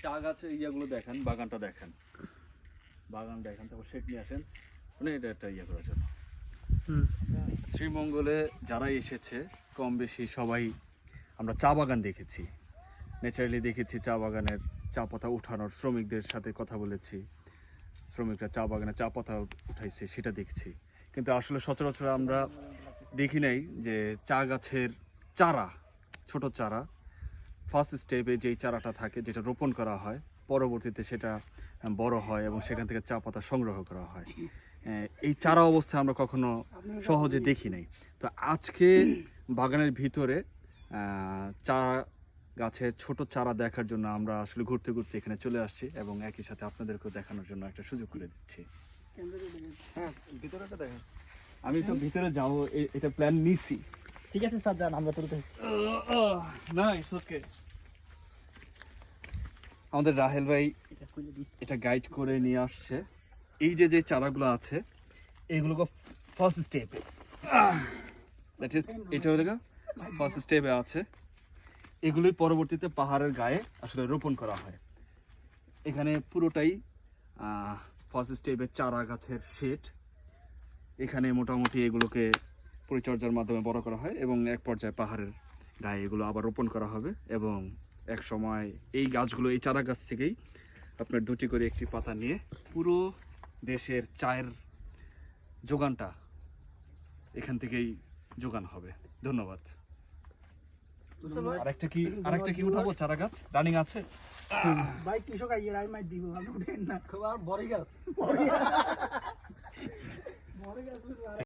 চা গাছের ইয়াগুলো দেখেন, বাগানটা দেখেন, বাগান দেখেন, তারপর সেট নিয়ে আসেন, মানে এটা একটা ইয়ে করার জন্য। শ্রীমঙ্গলে যারা এসেছে কম বেশি সবাই আমরা চা বাগান দেখেছি, ন্যাচারালি দেখেছি চা বাগানের চা পাতা উঠানোর, শ্রমিকদের সাথে কথা বলেছি, শ্রমিকরা চা বাগানে চা পাতা উঠাইছে সেটা দেখছি। কিন্তু আসলে সচরাচর আমরা দেখি নাই যে চা গাছের চারা, ছোট চারা, ফার্স্ট স্টেপে যেই চারাটা থাকে যেটা রোপণ করা হয়, পরবর্তীতে সেটা বড় হয় এবং সেখান থেকে চা পাতা সংগ্রহ করা হয়। এই চারা অবস্থায় আমরা কখনো সহজে দেখি নাই। তো আজকে বাগানের ভিতরে চা গাছের ছোট চারা দেখার জন্য আমরা আসলে ঘুরতে ঘুরতে এখানে চলে আসছি এবং একই সাথে আপনাদেরকেও দেখানোর জন্য একটা সুযোগ করে দিচ্ছি। হ্যাঁ, ভিতরেটা দেখেন। আমি তো ভিতরে যাবো, এটা প্ল্যান নিছি। ঠিক আছে স্যার, যান, আমরা তুলতে। না, ইটস ওকে। আমাদের রাহেল ভাই এটা গাইড করে নিয়ে আসছে। এই যে যে চারাগুলো আছে এইগুলো ফার্স্ট স্টেপে, দ্যাট ইজ এটা হলো ফার্স্ট স্টেপে আছে। এগুলোই পরবর্তীতে পাহাড়ের গায়ে আসলে রোপণ করা হয়। এখানে পুরোটাই ফার্স্ট স্টেপে চারা গাছের শেড। এখানে মোটামুটি এগুলোকে পরিচর্যার মাধ্যমে বড় করা হয় এবং এক পর্যায়ে পাহাড়ের গায়ে এগুলো আবার রোপণ করা হবে এবং এক সময় এই গাছগুলো, এই চারা গাছ থেকেই আপনার দুটি করে একটি পাতা নিয়ে পুরো দেশের চায়ের যোগানটা এখান থেকেই যোগান হবে। ধন্যবাদ। আরেকটা কি উঠাবো? চারা গাছ রানিং আছে ভাই, কৃষক আইয়ে রাই মাই দিব, আমি উঠেন না। খুব আর বড় গাছ। বড় গাছ